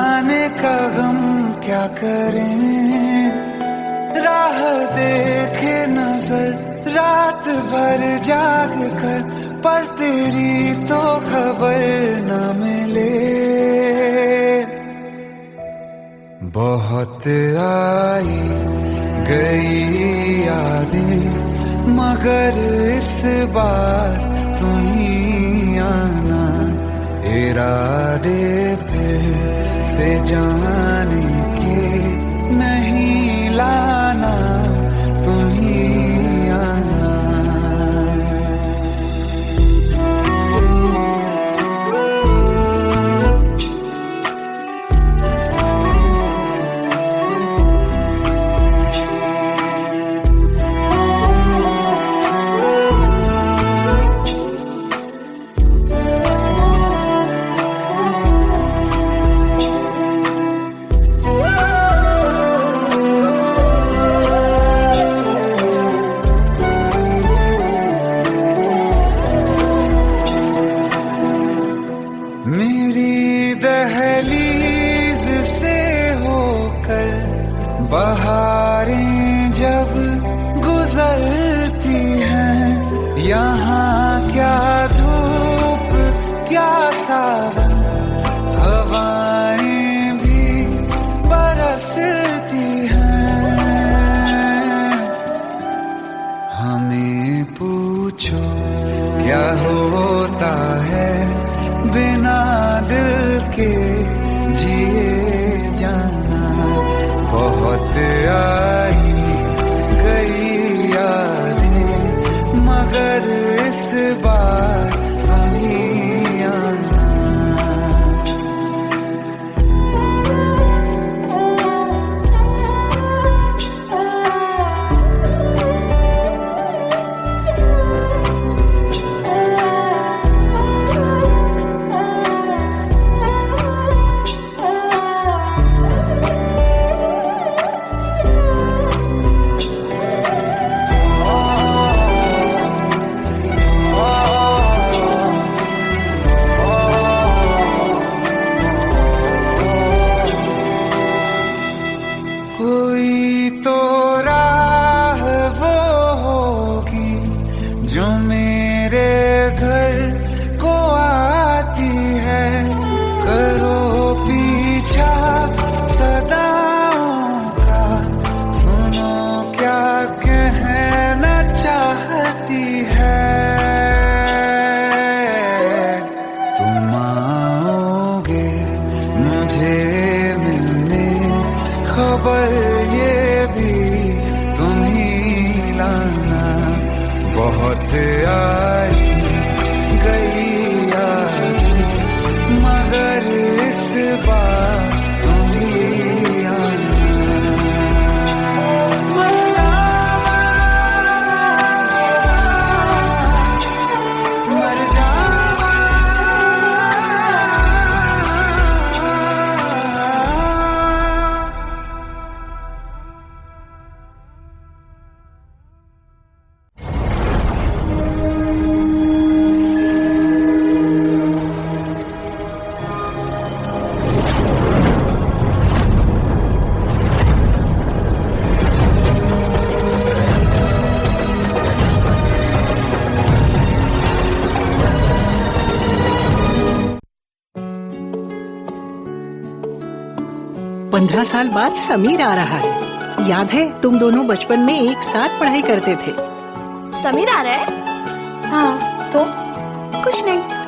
जाने का गम क्या करें, राह देखे नजर रात भर जाग कर, पर तेरी तो खबर न मिले। बहुत आई गई यादें, मगर इस बार तुम ही आना, इरादे फिर से जाने के नहीं लाना, तुम ही आना। मेरी दहलीज से होकर बहारें जब गुजरती हैं, यहाँ क्या धूप क्या सावन, हवाएं भी बरसती हैं। हमें पूछो क्या होता है बिना दिल के जिए जाना। बहुत आई गई यादें, मगर इस बार तुम ही आना। कोई तो राह वो होगी जो मेरे घर को आती है, करो पीछा सदाओं का, सुनो क्या कहना चाहती है। तुम आओगे मुझे मिलने, खबर ये भी तुम ही लाना। बहुत आई गई यादें, मगर इस बार तुम ही आना। मर जावा पंद्रह साल बाद समीर आ रहा है। याद है तुम दोनों बचपन में एक साथ पढ़ाई करते थे। समीर आ रहा है? हाँ तो कुछ नहीं।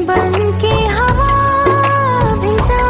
बन के हवा भी जा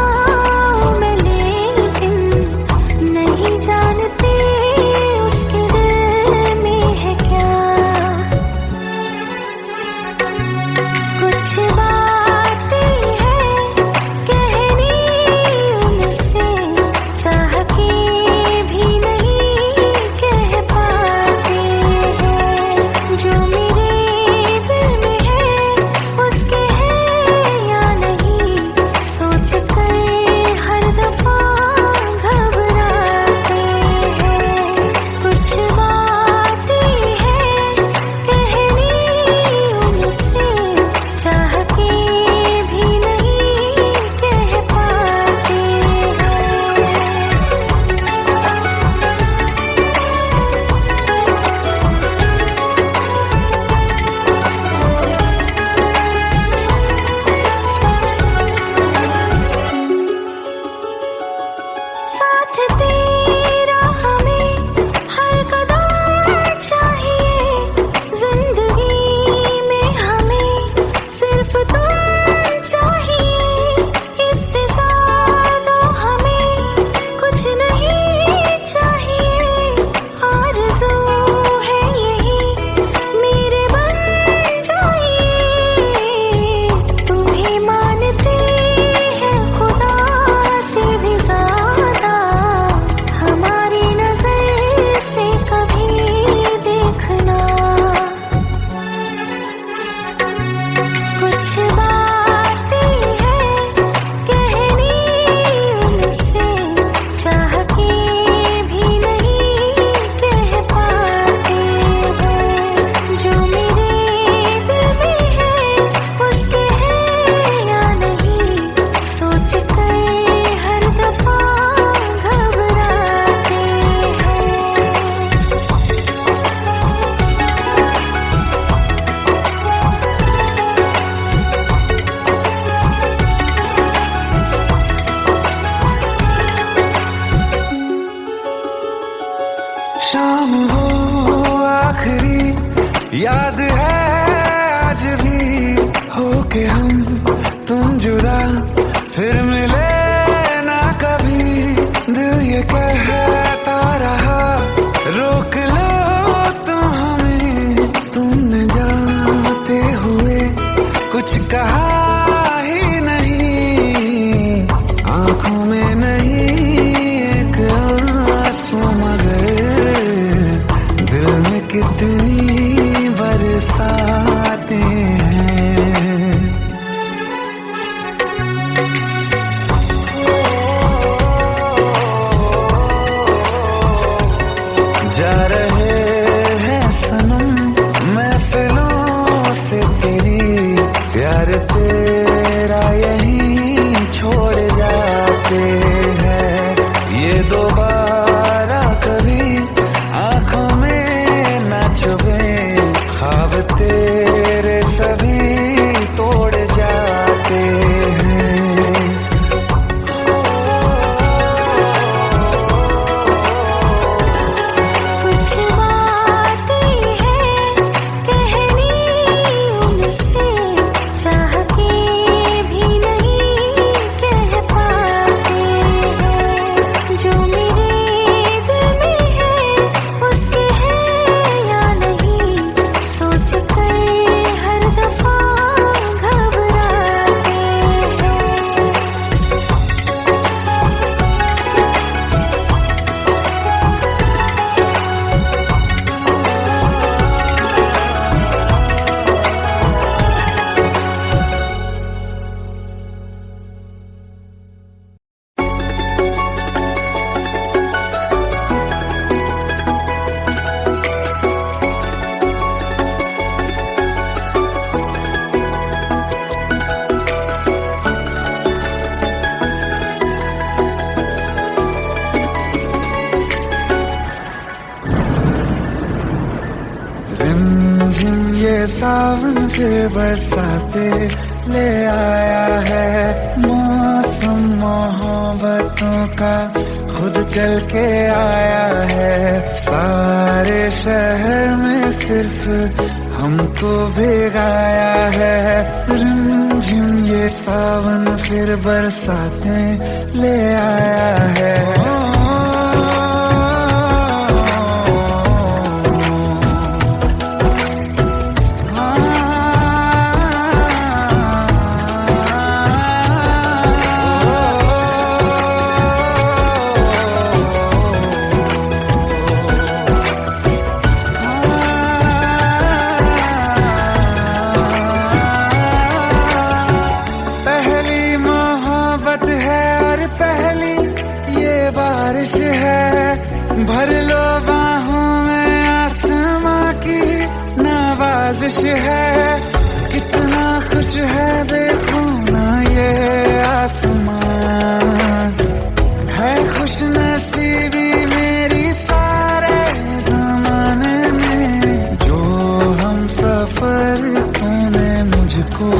शाम हो आखिरी याद है आज भी, हो के हम तुम जुदा फिर मिले ना कभी। दिल ये कहता रहा रोक लो तुम हमें, तुमने जाते हुए कुछ कहा ही नहीं। आंखों में नहीं एक आंसू मगर दिल में कितनी बरसाते हैं। जा रहे हैं सनम महफिलों से तेरी, प्यार तेरा यहीं छोड़ जाते हैं। ये दोबारा कभी आंखों में न चुभे, ख्वाब तेरे सभी तोड़ जाते हैं। कुछ बातें हैं कहनी उनसे, चाह के भी नहीं कह पाते हैं। जो मेरे दिल में है उसके है या नहीं, सोच कर हर दफा घबराते हैं। रिमझिम ये सावन के बरसाते ले आया है। मौसम मोहब्बतों का खुद चल के आया है। सारे शहर में सिर्फ हमको भिगाया है। रिमझिम ये सावन फिर बरसाते ले आया है। पहली मोहब्बत है और पहली ये बारिश है। भर लो बाहों में आसमां की नवाजिश है। कितना खुश है देखो ना ये आसमां, है खुश नसीबी मेरी सारे जमाने में। जो हम सफर तूने मुझको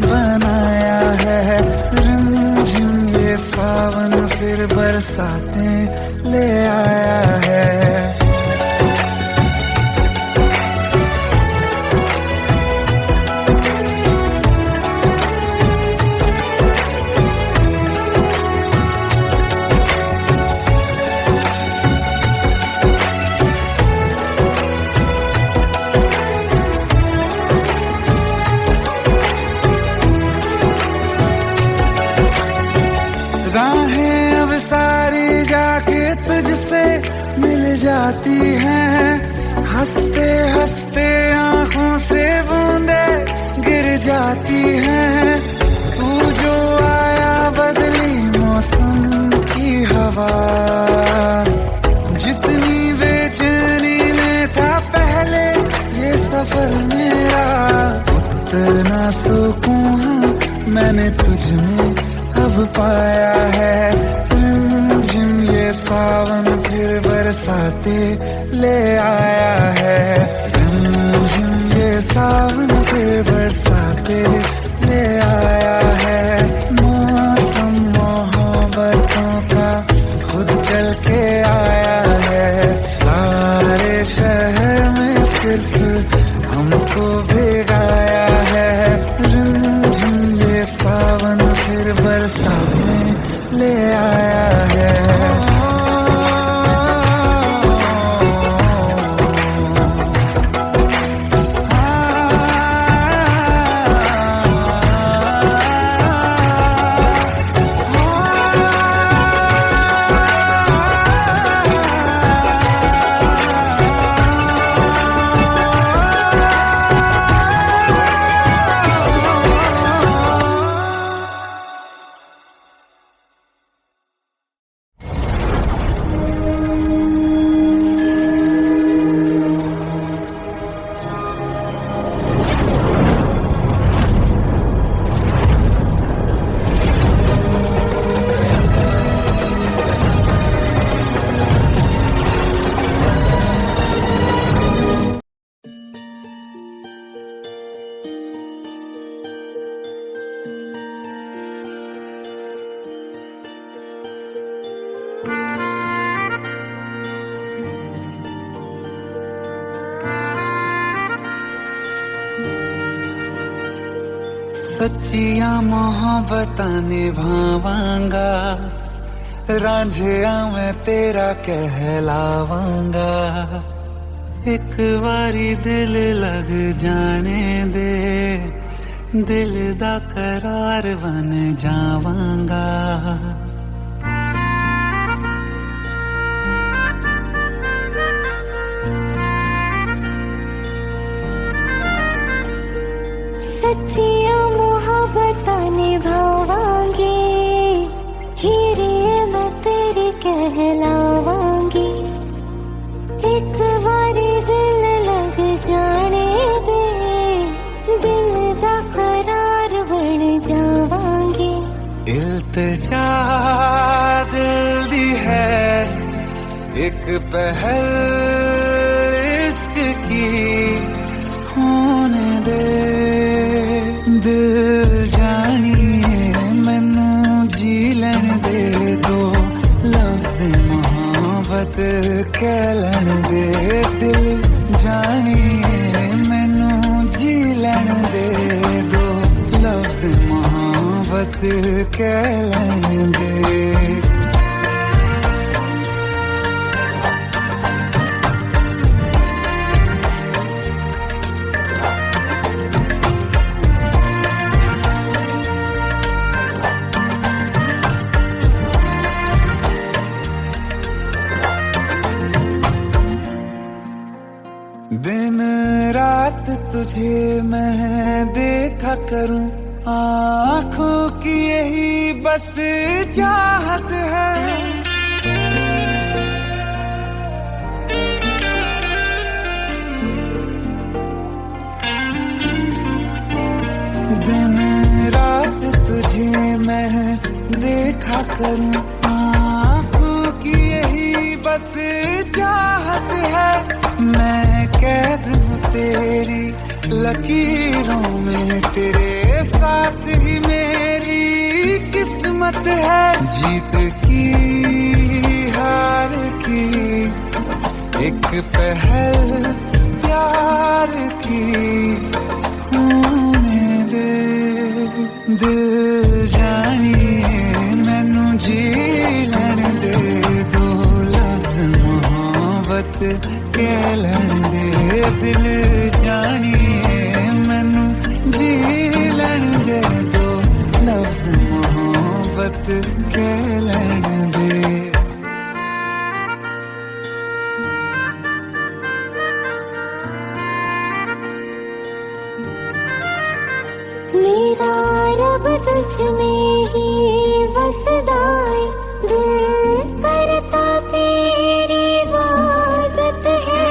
बनाया है। रिमझिम ये सावन फिर बरसाते ले आया है। राहें अब सारी जाके तुझसे मिल जाती हैं। हंसते हंसते आंखों से बूंदे गिर जाती हैं। तू जो आया बदली मौसम की हवा, जितनी बेचैनी में था पहले ये सफर मेरा, उतना सुकून मैंने तुझ में अब पाया है। रिमझिम ये सावन फिर बरसाते ले आया है। रिमझिम ये सावन फिर बरसाते ले आया है। मौसम मोहब्बतों का खुद चल के आया है। सारे शहर में सिर्फ हमको भिगाया है। रिमझिम ये सावन फिर बरसात में ले आया है। सच्चियां मोहब्बतां निभावांगा, रांझिया मैं तेरा कहलावांगा। एक बारी दिल लग जाने दे, दिल दा करार बन जावांगा। सच्चियां मोहब्बतां निभावांगी, हीरे मैं तेरी कहलावांगी। एक बारी दिल लग जाने दे, दिल दा करार बन जावांगी। इल्तिजा दिल दी है एक पहल इश्क की, होने दे दिल जानिए मैनू जी लैन दे दो। लफ्ज़ मोहब्बत कह लैन दे, दिल जानिए मैनू जी लैन दे दो। लफ्ज़ मोहब्बत कह लैन दे। दिन रात तुझे मैं देखा करूं, आँखों की यही बस चाहत है। दिन रात तुझे मैं देखा करूं, आँखों की यही बस चाहत है। मैं कैद हूँ तेरी लकीरों में, तेरे साथ ही मेरी किस्मत है। जीत की हार की एक पहल प्यार की, होने दे दिल जानिए मैनू जी लैन दे दो। लफ्ज़ मोहब्बत कह लैन दे, दिल जानिए मैनू जी लैन दे दो। लफ्ज़ मोहब्बत कह लैन दे। मेरा रब तुझ में ही बसदा है, दिल करता तेरी इबादत है।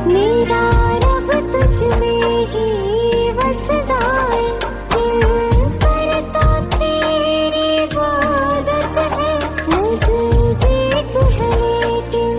मेरा रब तुझ में ही बसदा है, दिल करता तेरी इबादत है। नज़दीक है लेकिन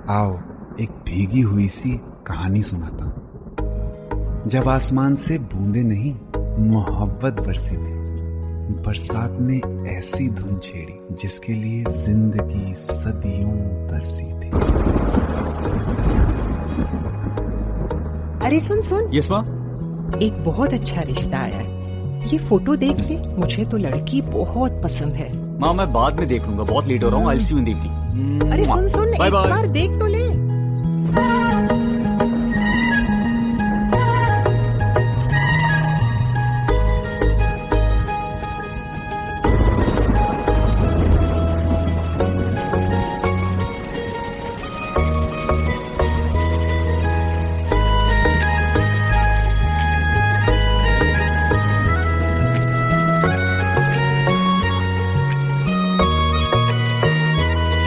आओ एक भीगी हुई सी कहानी सुनाता हूं। जब आसमान से बूंदे नहीं मोहब्बत बरसी थी, बरसात ने ऐसी धुन छेड़ी जिसके लिए जिंदगी सदियों तरसी थी। अरे सुन सुन, यस माँ। एक बहुत अच्छा रिश्ता आया है, ये फोटो देख ले। मुझे तो लड़की बहुत पसंद है। माँ मैं बाद में देख लूंगा, बहुत लेट हो रहा हूँ। आई सी यू इन द इवनिंग। अरे सुन सुन, एक बार देख तो ले।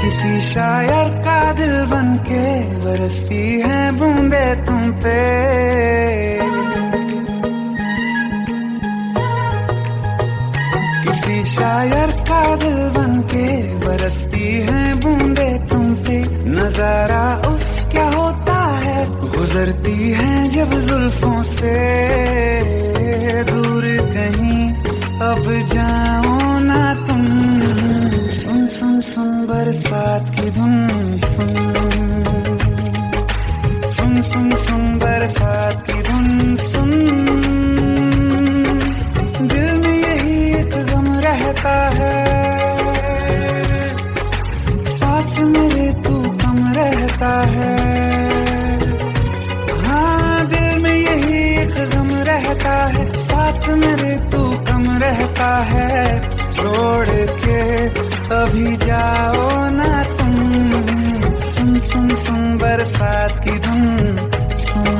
किसी शायर का दिल बनके बरसती है बूंदे तुम पे। किसी शायर का दिल बनके बरसती है बूंदे तुम पे। नजारा उफ क्या होता है, गुजरती है जब जुल्फों से। दूर कहीं अब जाओ ना तुम, सुन सुन सुन बरसात की धुन। सुन सुन सुन सुन बरसात की धुन। सुन दिल में यही एक गम रहता है, साथ मेरे तू कम रहता है। हाँ दिल में यही एक गम रहता है, साथ मेरे तू कम रहता है। छोड़ के अभी जाओ ना तुम, सुन सुन सुन बरसात की धुन। सुन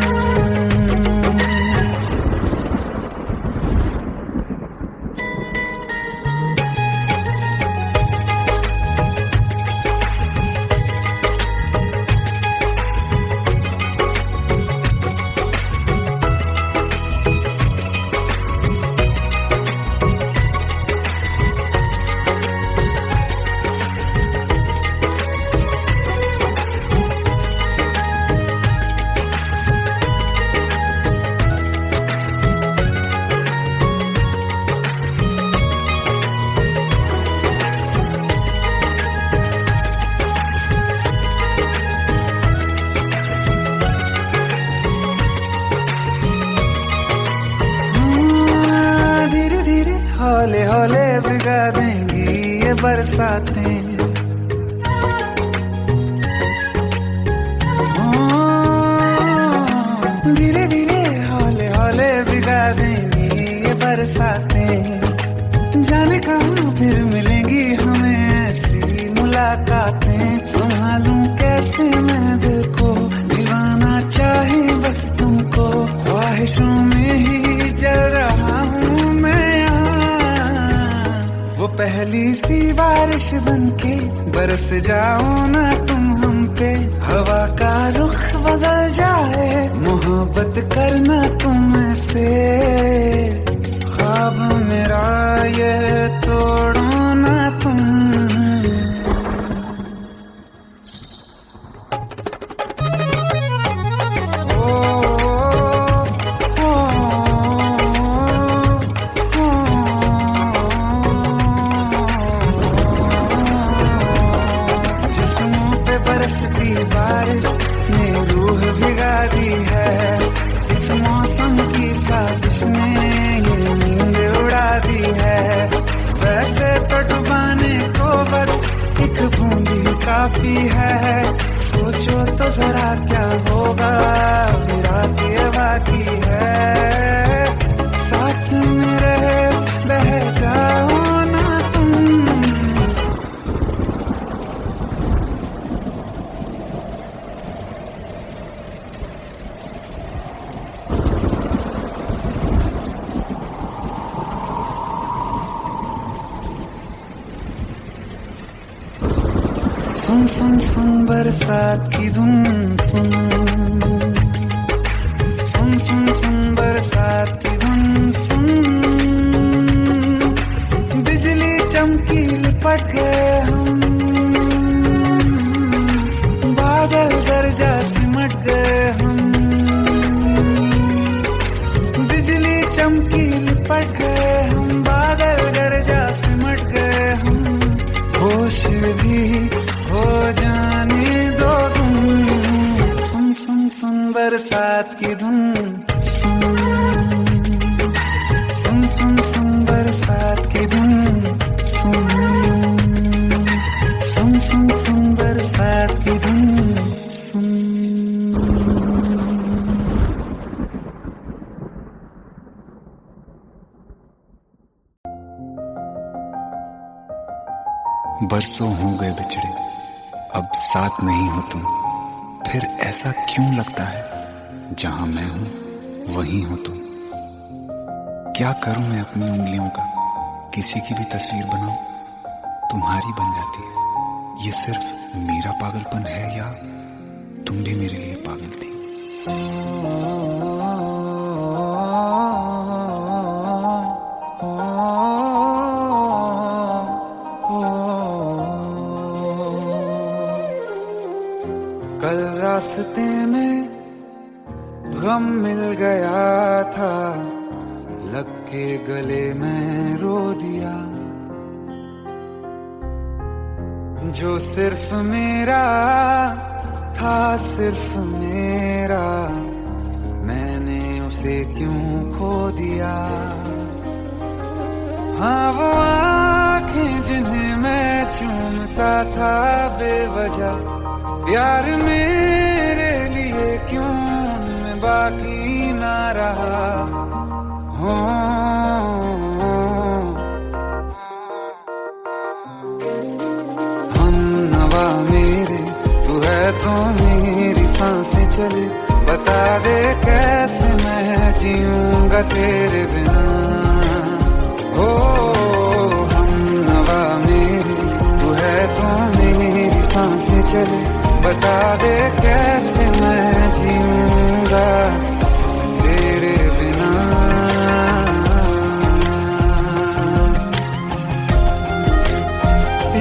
हौले हौले भिगा देंगी ये बरसातें। धीरे धीरे हौले हौले भिगा देंगी ये बरसातें। जाने कहाँ फिर मिलेंगी हमें ऐसी मुलाकातें। संभालूं कैसे मैं दिल को, दीवाना चाहे बस तुमको। ख्वाहिशों में ही जल रहा हूँ मैं यहाँ। वो पहली सी बारिश बनके बरस जाओ ना तुम हम पे। हवा का रुख बदल जाए, मोहब्बत करना तुम से। ख्वाब मेरा ये तोड़ो ना तुम। बरसती बारिश ने रूह भिगा दी है। इस मौसम की साजिश ने ये नींद उड़ा दी है। वैसे तो डुबाने को बस एक बूंदी काफी है। सोचो तो जरा क्या होगा, रात ये बाकी है। साथ मेरे बह जाओ ना तुम। सुन सुन सुन बरसात की धुन। सुन सुन सुन सुन बरसात की धुन। सुन बिजली चमकी लिपट गए हम, बादल हो जाने दो तुम। सुन सुन सुन बरसात की धुन, सुन सुन सुन सुन बरसात की धुन, सुन सुन सुन सुन बरसात की धुन, सुन। बरसों हो गए बिछड़े, अब साथ नहीं हो तुम। फिर ऐसा क्यों लगता है, जहां मैं हूं वहीं हो तुम। क्या करूं मैं अपनी उंगलियों का, किसी की भी तस्वीर बनाऊं, तुम्हारी बन जाती है। ये सिर्फ मेरा पागलपन है या तुम भी मेरे लिए पागल थी। कल रास्ते में गम मिल गया था, लग के गले में रो दिया। जो सिर्फ मेरा था, सिर्फ मेरा, मैंने उसे क्यों खो दिया। हाँ वो आँखें जिन्हें मैं चूमता था बेवजह, प्यार मेरे लिए क्यों उनमें बाकी ना रहा। हो हम नवा मेरे, तू है तो मेरी सांसें चले। बता दे कैसे मैं जीऊंगा तेरे बिना। हो हम नवा मेरे, तू है तो मेरी सांसें चले। बता दे कैसे मैं जीऊंगा तेरे बिना।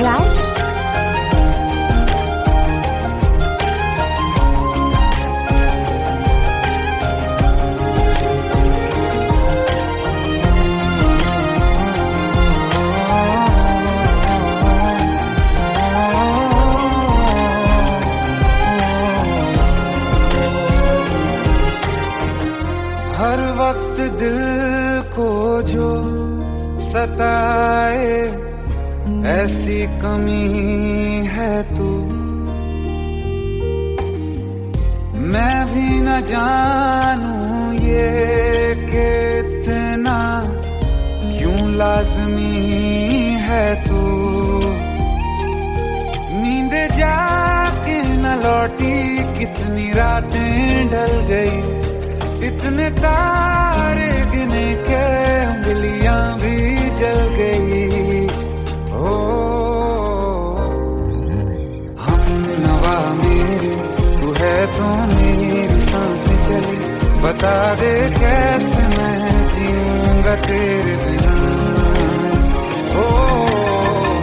राज, हर वक्त दिल को जो सताए, ऐसी कमी है तू। मैं भी न जानूं ये कि इतना क्यों लाज़मी है तू। नींद जाके न लौटी, कितनी रातें ढल गई। इतने तारे गिने के उंगलियां भी जल गई। ओ हम नवा मेरे, तू है तो मेरी सांसें चली। बता दे कैसे मैं जीऊंगा तेरे बिना। ओ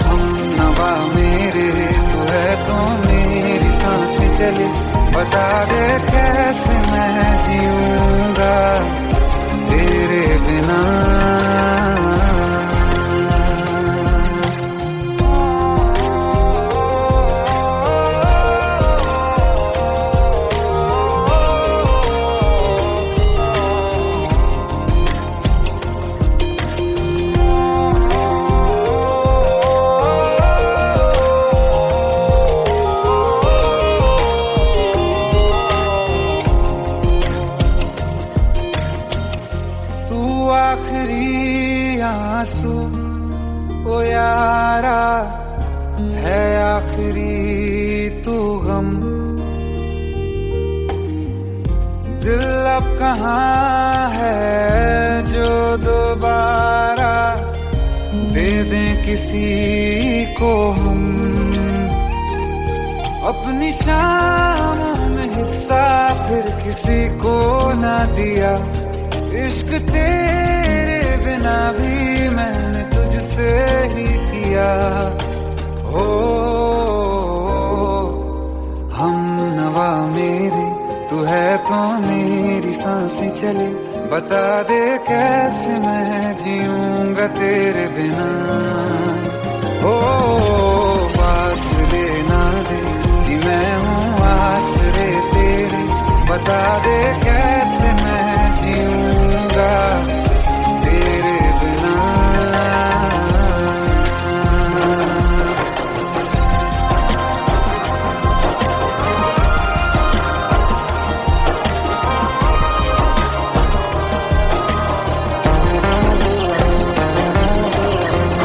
हम नवा मेरे, तू है तो मेरी सांसें चली। बता दे कैसे मैं जीऊंगा तेरे बिना। आखिरी आंसू ओ यारा है, आखिरी तू गम। दिल अब कहाँ है जो दोबारा दे दें किसी को हम। अपनी शामों में हिस्सा फिर किसी को ना दिया। इश्क तेरे बिना भी मैंने तुझसे ही किया। हो हम नवा मेरे, तू है तो मेरी सांसें चले। बता दे कैसे मैं जीऊंगा तेरे बिना। ओ फासले बता दे कैसे मैं जीऊंगा तेरे बिना।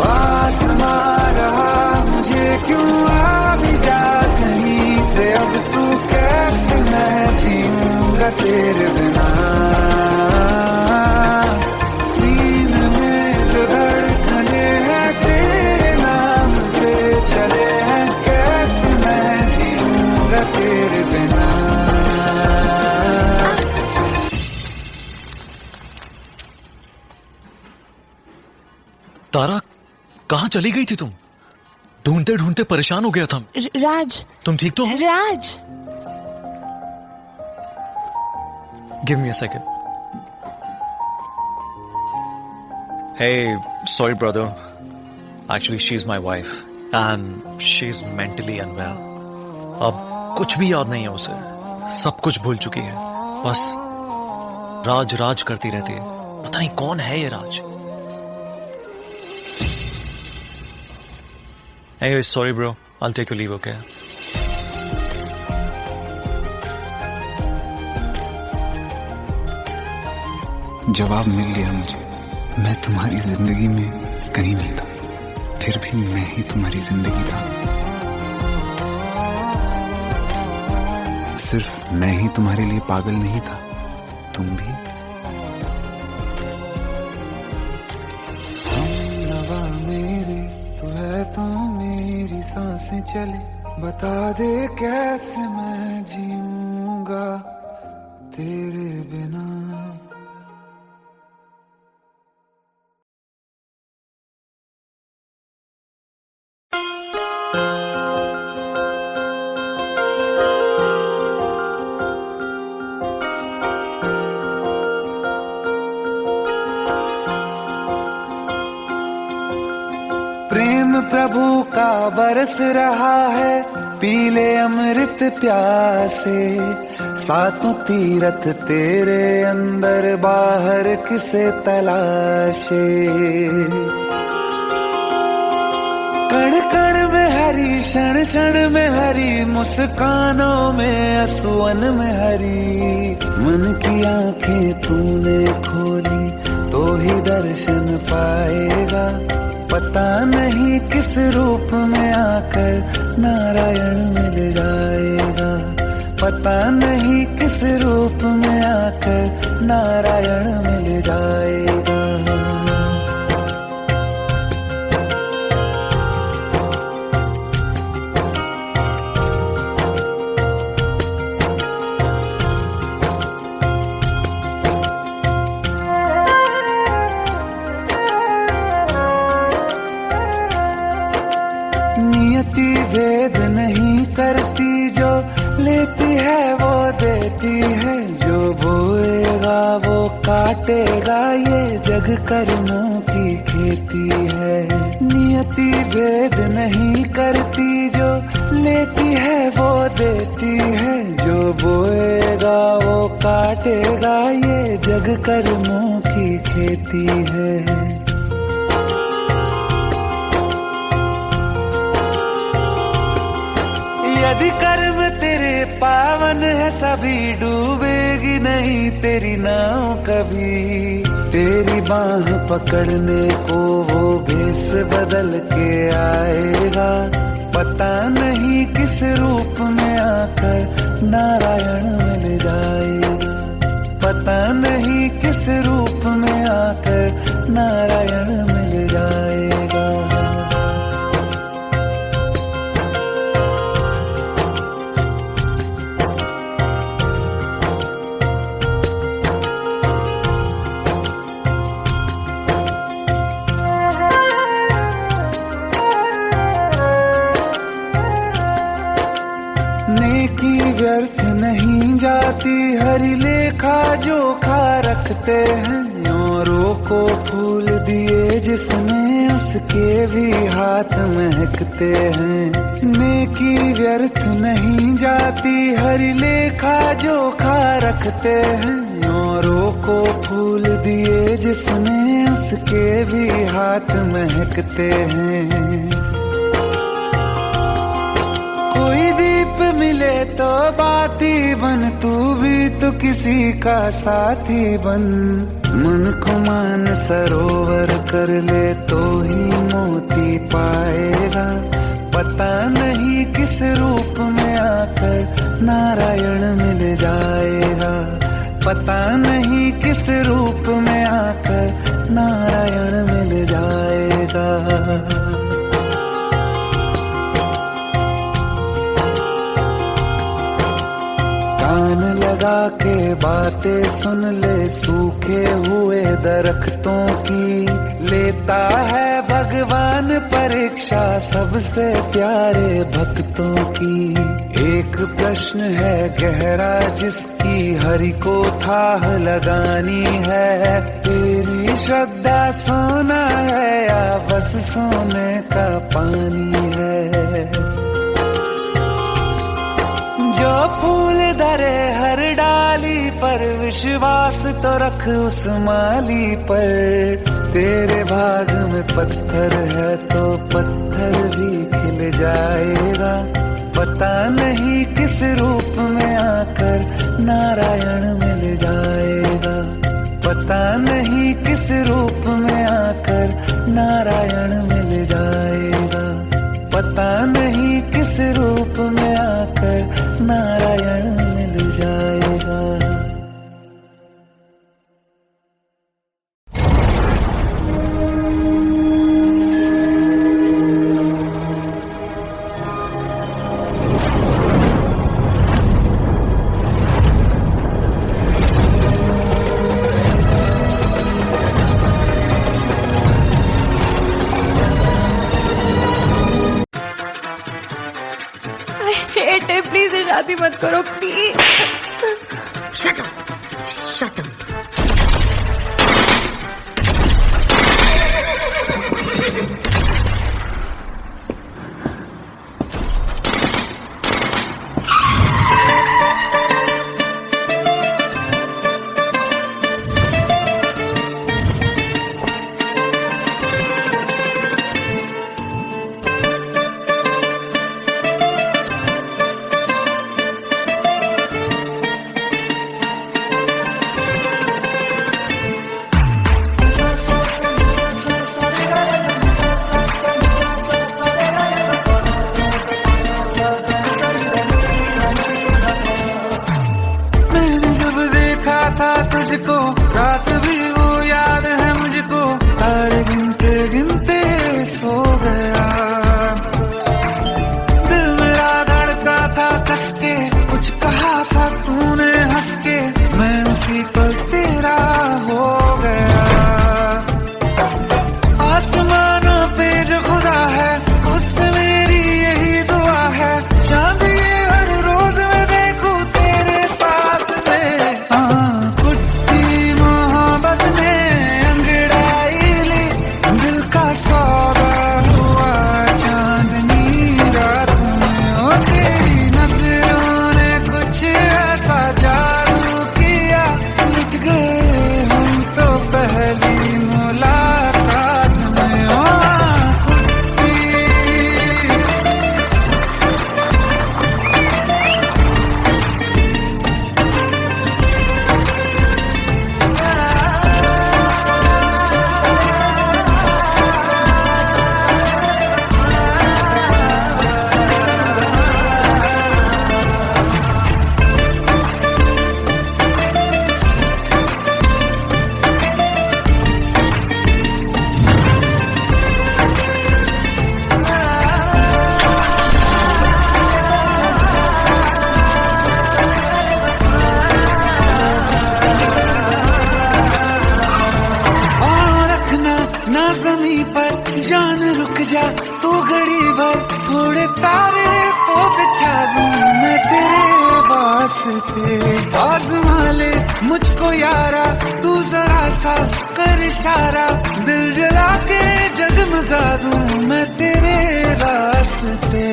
आसमां रहा मुझे क्यों आ भी जा कहीं से, अब तू कैसे मैं जीऊंगा तेरे बिना। सीने में जो धड़कने हैं तेरे नाम पे चले हैं, कैसे मैं जीऊंगा तेरे बिना। तारा, कहाँ चली गई थी तुम? ढूंढते ढूंढते परेशान हो गया था। राज, तुम ठीक तो हो? Raj, give me a second. Hey, sorry brother. Actually, she's my wife and she's mentally unwell. अब कुछ भी याद नहीं है उसे, सब कुछ भूल चुकी है, बस राज राज करती रहती है। पता नहीं कौन है ये राज। Anyway, sorry bro. I'll take your leave, okay? जवाब मिल गया मुझे। मैं तुम्हारी जिंदगी में कहीं नहीं था, फिर भी मैं ही तुम्हारी जिंदगी था। सिर्फ मैं ही तुम्हारे लिए पागल नहीं था, तुम भी। हमनवा मेरी तू है तो मेरी सांसें चले, बता दे कैसे मैं जीऊंगा तेरे बिना। प्रेम प्रभु का बरस रहा है, पीले अमृत प्यासे, सातों तीरथ तेरे अंदर बाहर किसे तलाशे। कण कण में हरी, क्षण क्षण में हरी, मुस्कानों में असुवन में हरी। मन की आंखें तूने खोली तो ही दर्शन पाएगा, पता नहीं किस रूप में आकर नारायण मिल जाएगा। पता नहीं किस रूप में आकर नारायण मिल जाएगा। नियति भेद नहीं करती, जो लेती है वो देती है, जो बोएगा वो काटेगा, ये जग कर्मों की खेती है। नियति भेद नहीं करती, जो लेती है वो देती है, जो बोएगा वो काटेगा, ये जग कर्मों की खेती है। यदि कर्म तेरे पावन है, सभी डूबेगी नहीं तेरी नाव कभी। तेरी बाह पकड़ने को वो भेष बदल के आएगा, पता नहीं किस रूप में आकर नारायण मिल जाएगा। पता नहीं किस रूप में आकर नारायण मिल जाएगा। नेकी व्यर्थ नहीं जाती, हरि लेखा जोखा रखते हैं, यूं औरों को फूल दिए जिसने उसके भी हाथ महकते हैं। नेकी व्यर्थ नहीं जाती हर लेखा जोखा रखते हैं। औरों को फूल दिए जिसने उसके भी हाथ महकते हैं। कोई दीप मिले तो बाती बन, तू भी तो किसी का साथी बन। मन को मान सरोवर कर ले तो ही मोती पाएगा। पता नहीं किस रूप में आकर नारायण मिल जाएगा। पता नहीं किस रूप में आकर नारायण मिल जाएगा। कान लगा के बातें सुन ले सूखे हुए दरख्तों की। लेता है भगवान परीक्षा सबसे प्यारे भक्तों की। एक प्रश्न है गहरा जिसकी हरि को थाह लगानी है। तेरी श्रद्धा सोना है या बस सोने का पानी है। जो फूल धरे हर डाली पर विश्वास तो रख उस माली पर। तेरे भाग में पत्थर है तो पत्थर भी खिल जाएगा। पता नहीं किस रूप में आकर नारायण मिल जाएगा। पता नहीं किस रूप में आकर नारायण मिल जाएगा। पता नहीं किस रूप में आकर नारायण मिल जाएगा। प्लीज शादी मत करो please. Shut up, shut up. तुझको रात भी वो याद है मुझको। तारे गिनते गिनते सो गया। दिल मेरा धड़का था कस के। कुछ कहा था तूने हंस के। मैं उसी पर तेरा हो गया। आसमानों पे जो खुदा है उससे मेरी यही दुआ है। चांद ये हर रोज मैं देखूं तेरे साथ में। सौदा हुआ चांदनी रात में। ओ तेरी नजरों ने कुछ ऐसा जादू किया। लुट पर जान रुक जा तू घड़ी भर, थोड़े तारे तो बिछा दूं मैं तेरे वास्ते। आज़मा ले मुझको यारा तू जरा सा कर इशारा, दिल जला के जगमगा दूं मैं तेरे रास्ते।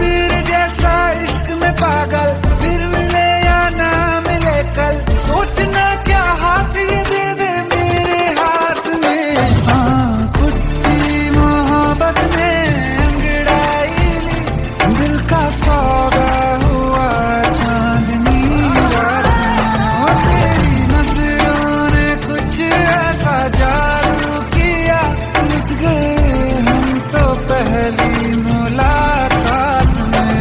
मेरे जैसा इश्क में पागल फिर मिले या ना मिले कल, सोचना क्या हाथ ये दे दे मेरे हाथ में। हाँ कुट्टी मोहब्बत में अंगड़ाई ली, दिल का सौदा हुआ चांदनी रात में। तेरी नजरों ने कुछ ऐसा जादू किया, लुट गए हम तो पहली मुलाकात में।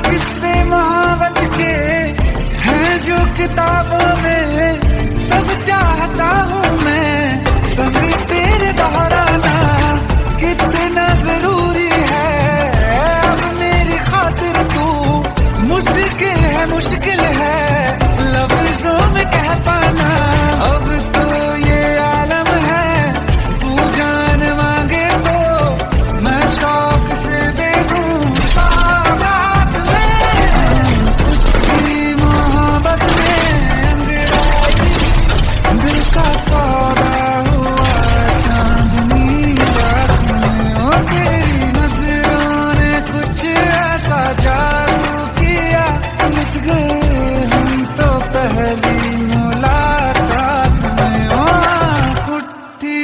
किस्से मोहब्बत के हैं जो किताबों में, सब चाहता हूँ मैं संग तेरे दोहराना, कितना जरूरी है अब मेरी खातिर तू। मुश्किल है लफ्जों में कह पाना, अब तो ये आलम है तू जान मांगे तो मैं शौक से दे दूं सौगात में। कुछ मोहब्बत में अंगड़ाई, दिल का सौदा हुआ चांदनी रात में। ओ तेरी नजरों ने कुछ ऐसा जादू किया, लुट गए हम तो पहली मुलाकात में। ओ कुट्टी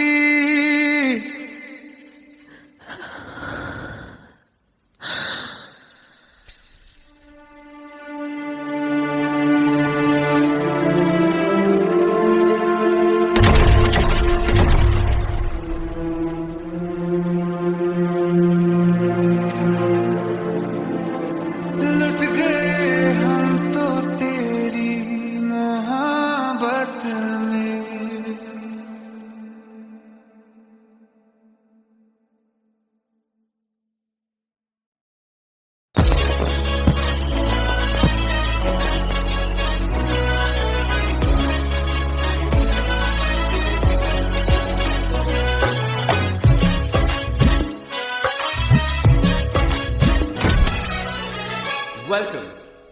लुट गए हम तो तेरी मोहब्बत में।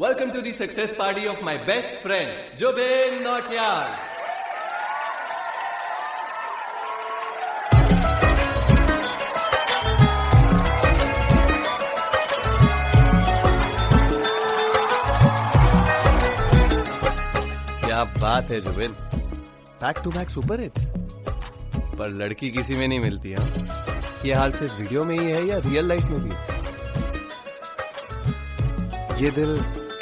Welcome to the success party of my best friend, Jobin Nautiyal. क्या बात है Zubin, back to back super hits. पर लड़की किसी में नहीं मिलती है। ये हाल सिर्फ वीडियो में ही है या रियल लाइफ में भी? ये दिल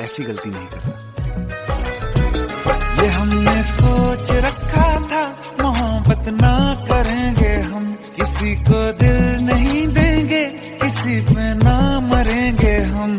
ऐसी गलती नहीं करता। ये हमने सोच रखा था मोहब्बत ना करेंगे हम, किसी को दिल नहीं देंगे, किसी पे ना मरेंगे हम।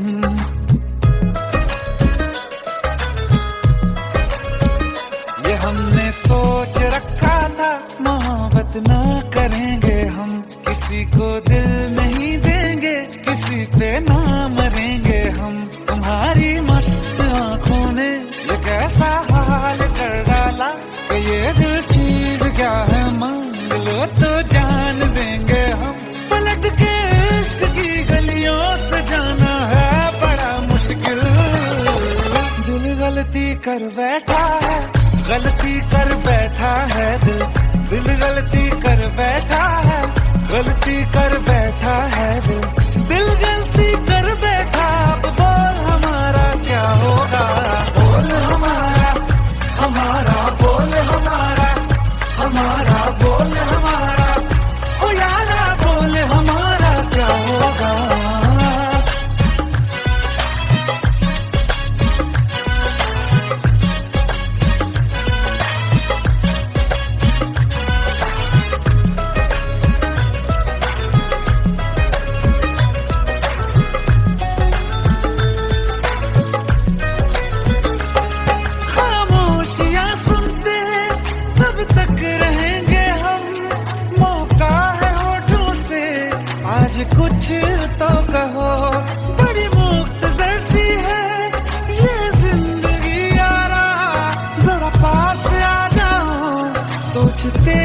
ये हमने सोच रखा था मोहब्बत ना करेंगे हम, किसी को दिल नहीं देंगे, किसी पे ना मरेंगे हम। तुम्हारी मस्त आंखों ने ये कैसा हाल कर डाला कि ये दिल चीज क्या है मांग लो तो जान देंगे हम। पलट के इश्क की गलियों से जाना है बड़ा मुश्किल, दिल गलती कर बैठा है, गलती कर बैठा है दिल, दिल गलती कर बैठा है, गलती कर बैठा है दिल, दिल गलती कर बैठा। अब बोल हमारा क्या होगा, बोल हमारा, हमारा बोल हमारा, हमारा बोल हमारा, ओ यारा बोल हमारा क्या होगा। सोचते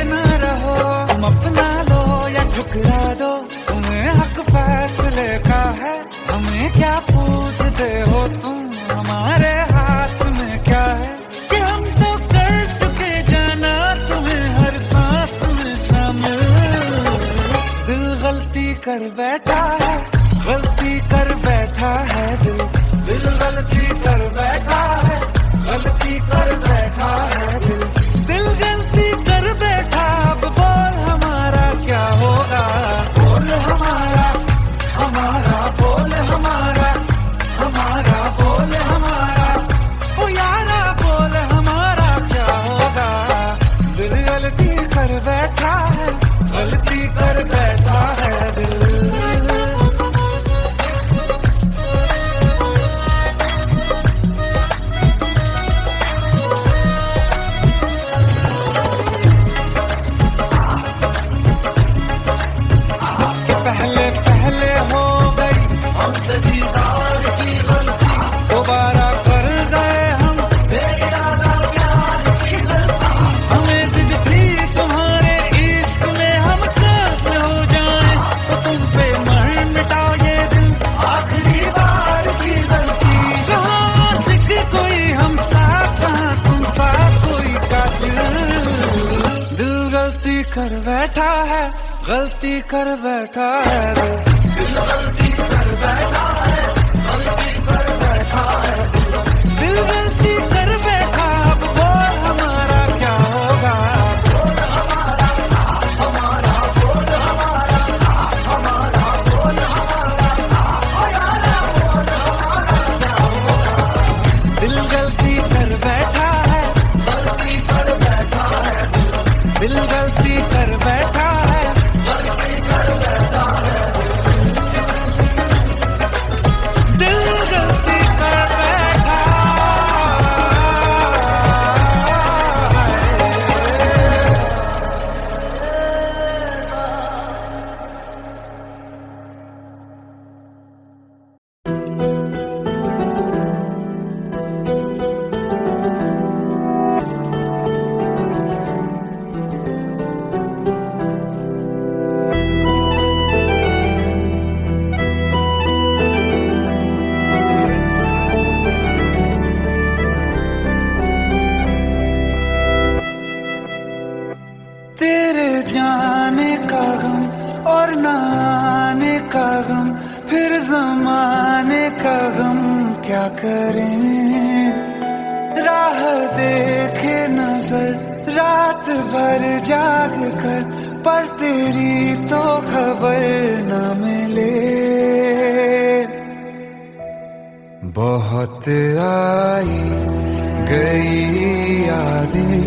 ना रहो, तुम अपना लो या ठुकरा दो, तुम्हें हक फैसले का है, हमें क्या पूछते हो तुम, हमारे हाथ में क्या है कि हम तो कर चुके जाना तुम्हें हर सांस में शामिल। दिल गलती कर बैठा है, गलती कर बैठा है दिल, दिल गलती कर बैठा है, गलती कर बैठा है दिल, दिल गलती कर बैठा। अब बोल हमारा क्या होगा, बोल हमारा, हमारा बोल हमारा, हमारा बोल हमारा, ओ यारा बोल हमारा क्या होगा। दिल गलती कर बैठा है, गलती कर बैठा है दिल। पहले पहले हो गई हमसे दीदार की गलती, दोबारा कर गए हम बेइरादा प्यार की गलती। हमें जिद थी तुम्हारे इश्क में हम काफिर हो जाएं, तो तुम पे मर मिटाओ ये दिल, आखिरी बार की गलती। कहाँ आशिक कोई हम साथ, कहाँ तुम साथ कोई कातिल। दिल गलती कर बैठा है, गलती कर बैठा है दिल गलती कर बैठा है, गलती कर बैठा है दिल गलती कर बैठा। अब बोल हमारा क्या होगा, बोल हमारा, हमारा बोल हमारा, हमारा बोल हमारा, बोल हमारा क्या होगा। दिल गलती कर बैठा है, गलती कर बैठा है दिल गलती कर बैठा है, गलती कर बैठा है दिल गलती कर बैठा तेरे जाने का गम और न आने का गम, फिर जमाने का गम क्या करें। राह देखे नजर रात भर जाग कर, पर तेरी तो खबर न मिले। बहुत आई गई यादें,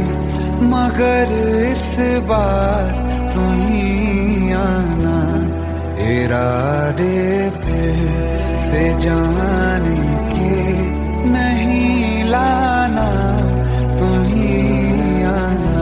मगर इस बार तुम ही आना, इरादे फिर से जाने के नहीं लाना, तुम ही आना।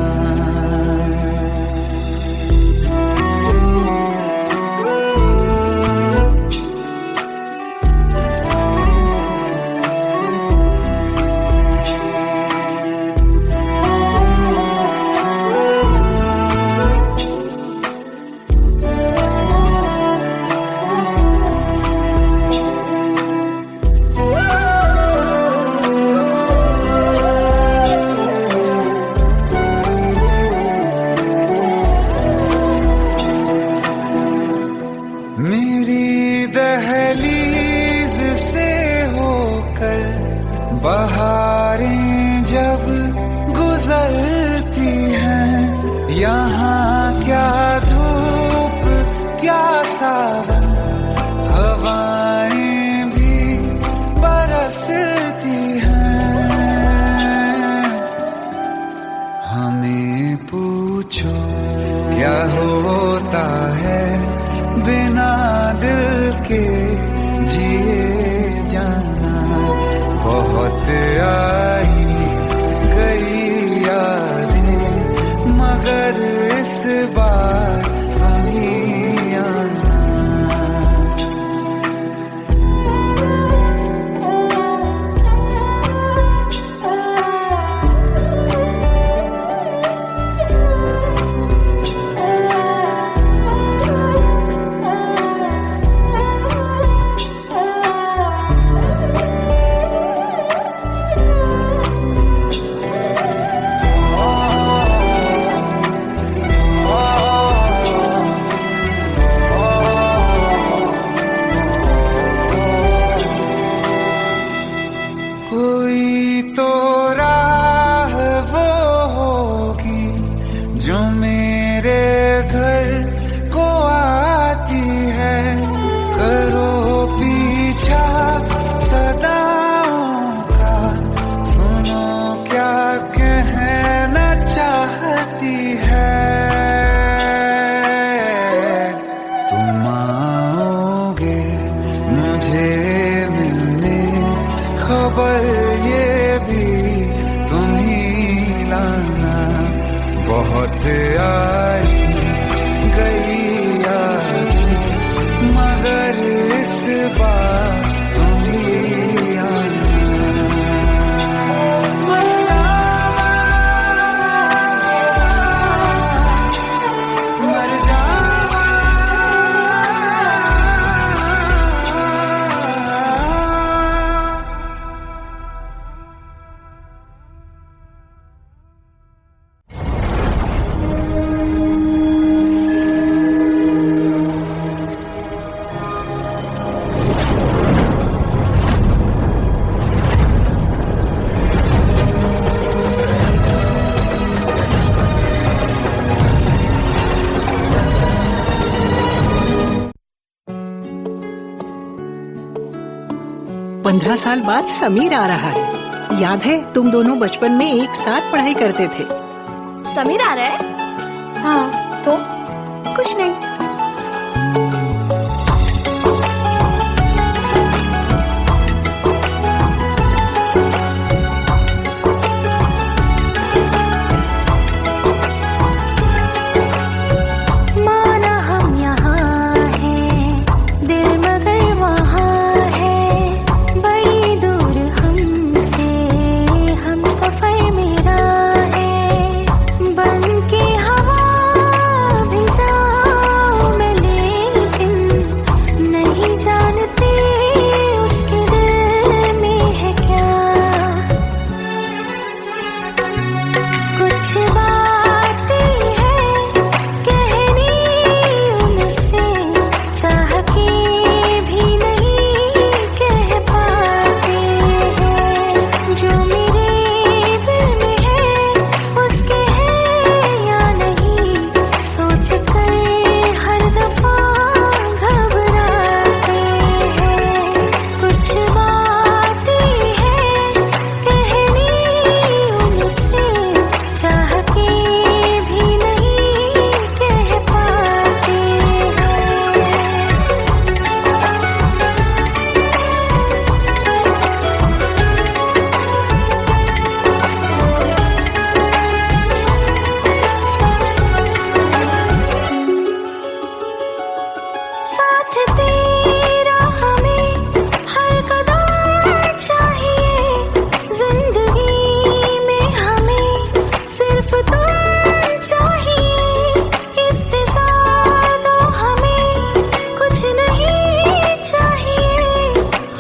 मेरी दहलीज से होकर बहारें जब गुजरती हैं, यहाँ क्या धूप क्या सावन, हवाएं भी बरसती हैं। हमें पूछो क्या होता है बिना दिल के जिए जाना। बहुत आई गई यादें, मगर इस बार तुम ही आना। मुझे मिलने खबर ये भी तुम ही लाना। बहुत आई गई याद मगर इस बार तुम ही आना। मर जावा पंद्रह साल बाद समीर आ रहा है। याद है तुम दोनों बचपन में एक साथ पढ़ाई करते थे। समीर आ रहा है? हाँ, तो कुछ नहीं। माना हम यहाँ हैं, दिल मगर वहाँ है, बड़ी दूर हमसे हम सफर मेरा है। बन के हवा भी जाऊं मैं, लेकिन नहीं जानते उसके दिल में है क्या। कुछ बातें हैं कहनी उनसे, चाह के भी नहीं कह पाते हैं। जो मेरे दिल में है उसके है या नहीं, सोच कर हर दफा घबराते हैं। कुछ बातें हैं कहनी उनसे, चाह के भी नहीं कह पाते हैं। साथ तेरा हमें हर कदम चाहिए, जिंदगी में हमें सिर्फ तुम चाहिए। इससे ज्यादा हमें कुछ नहीं चाहिए।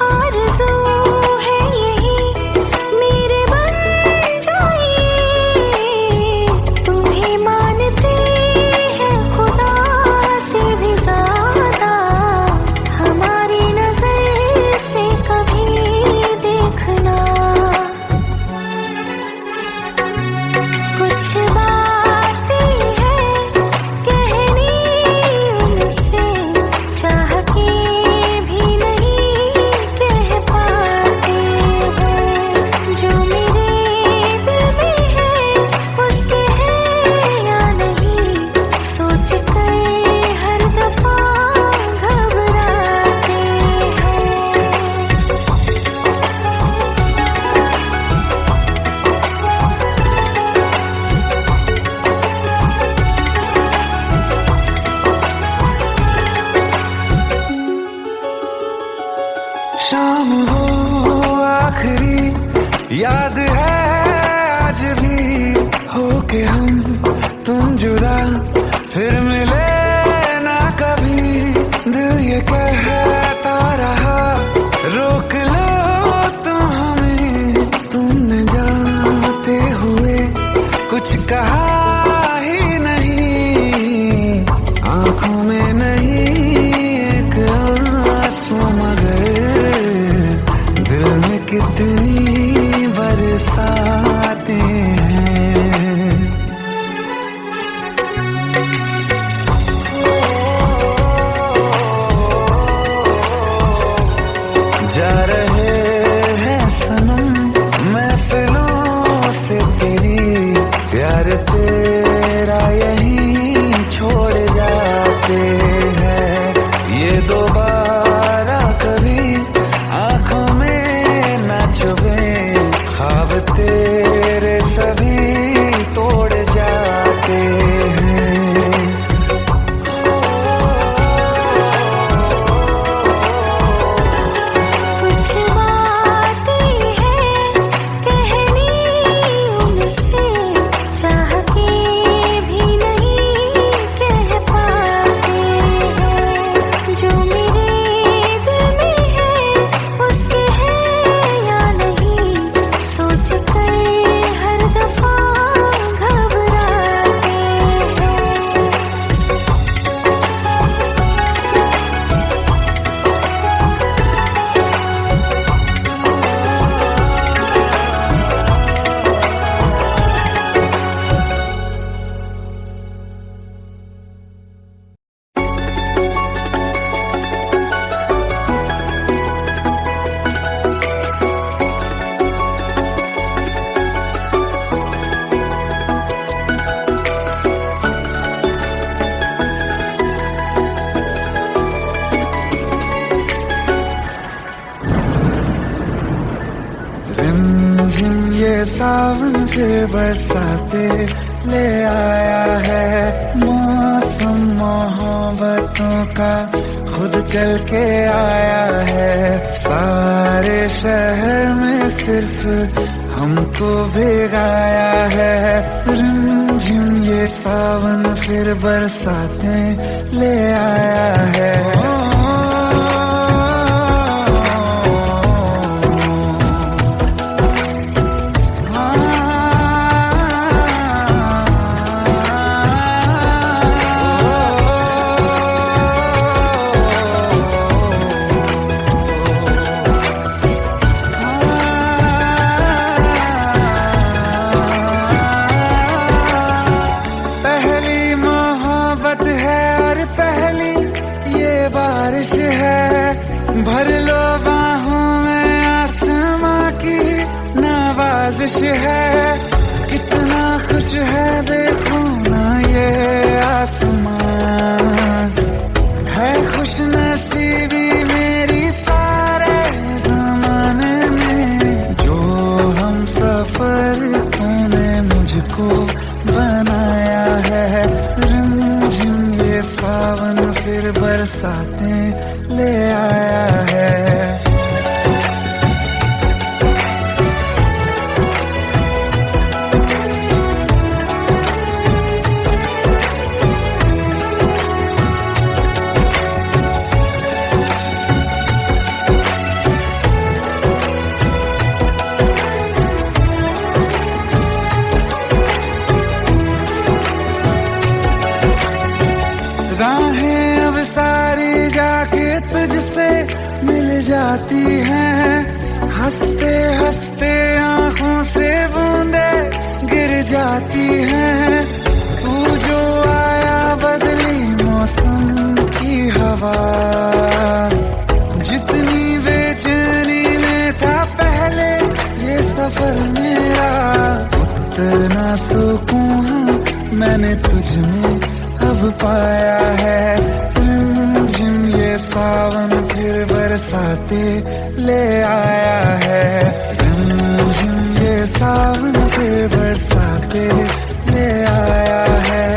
आरज़ू है यही मेरे बन जाइए, तुम्हें मानते हैं खुदा से भी ज्यादा। हमारी नजर से कभी देखना। कुछ बातें हैं कहनी उनसे, चाह के भी नहीं कह पाते हैं। जो मेरे दिल में है उसके है या नहीं, सोच कर हर दफा घबराते हैं। शाम हो आखिरी याद है आज भी, होके हम तुम जुदा फिर मिले ना कभी। दिल ये कहता रहा रोक लो तुम हमें, तुमने जाते हुए कुछ कहा ही नहीं। आंखों में नहीं एक आंसू मगर दिल में कितनी बरसाते हैं। जा रहे हैं सनम महफिलों से तेरी, प्यार तेरा यहीं छोड़ जाते हैं। ये दोबारा कभी ये सावन फिर बरसाते ले आया है। मौसम मोहब्बतों का खुद चल के आया है। सारे शहर में सिर्फ हमको भिगाया है। रिमझिम ये सावन फिर बरसाते ले आया है। है भर लो बाहों में आसमां की नवाजिश है। कितना खुश है देखो ना ये आसमां, है खुश नसीबी मेरी सारे जमाने में। जो हम सफर तूने मुझको बनाया है। रिमझिम ये सावन फिर बरसाते ले आया है। राहें अब सारी जाके तुझसे मिल जाती हैं। हंसते हंसते आंखों से बूंदे गिर जाती हैं। तू जो आया बदली मौसम की हवा। जितनी बेचैनी में था पहले ये सफर मेरा, उतना सुकून मैंने तुझ में अब पाया है। रिमझिम ये सावन फिर बरसाते ले आया है। रिमझिम ये सावन फिर बरसाते ले आया है।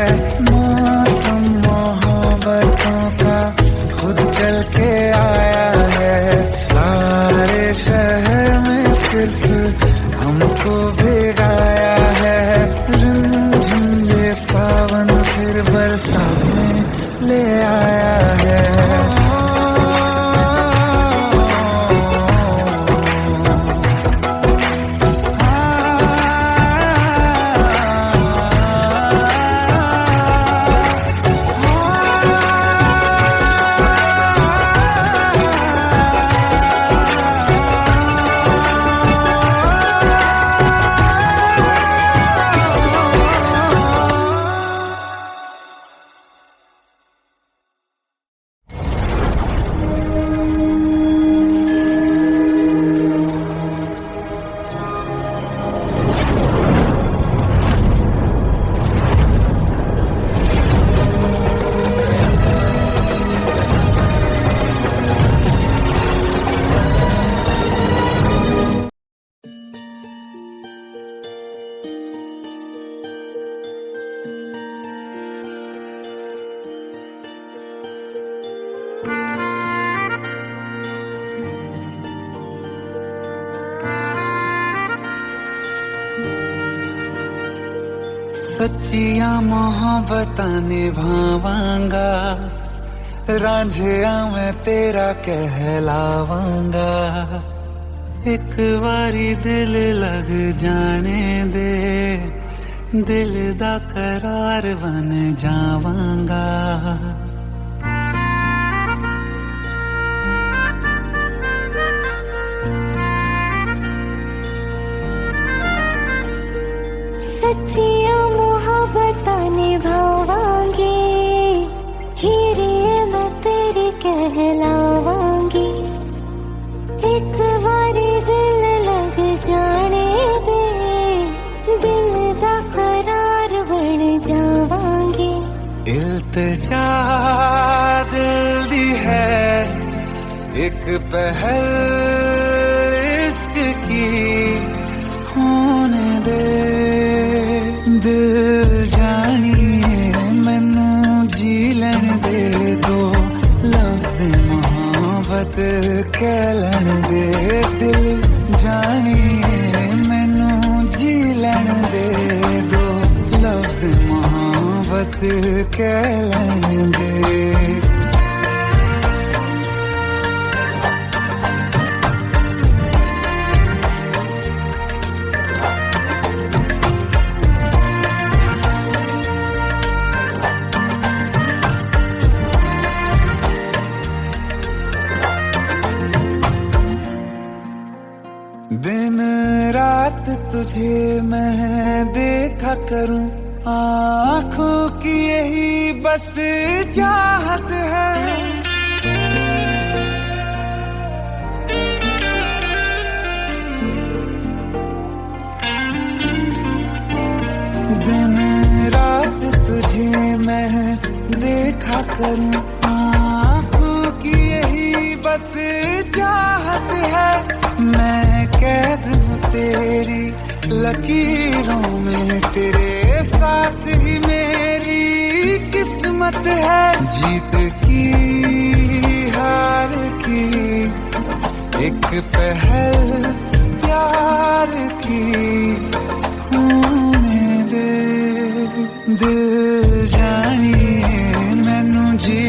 मौसम मोहब्बतों का खुद चल के आया है। सारे शहर में सिर्फ हमको भिगाया है। रिमझिम ये सावन फिर बरसाने ले आया है। सच्चिया मोहब्बतां निभावांगा। रांझिया मैं तेरा कहलावांगा। एक बारी दिल लग जाने दे, दिल दा करार बन जावांगा। सच्चिया मोहब्बतां निभावांगी। हीरे मैं तेरी कहलावांगी। एक बारी दिल लग जाने दे, दिल दा करार बन जावांगी। इल्तिजा दिल दी है एक पहल इश्क की। होने दे दिल जानिए मैनू जी लैन दे दो लफ्ज़ मोहब्बत कह लैन दे दिल जानिए मैनू जी लैन दे दो लफ्ज़ मोहब्बत कह लैन दे दिन रात तुझे मैं देखा करूं आँखों की यही बस चाहत है दिन रात तुझे मैं देखा करूं आँखों की यही बस चाहत है मैं कैद हूँ तेरी लकीरों में तेरे साथ ही मेरी किस्मत है जीत की हार की एक पहल प्यार की होने दे दिल जानिए मैनू जी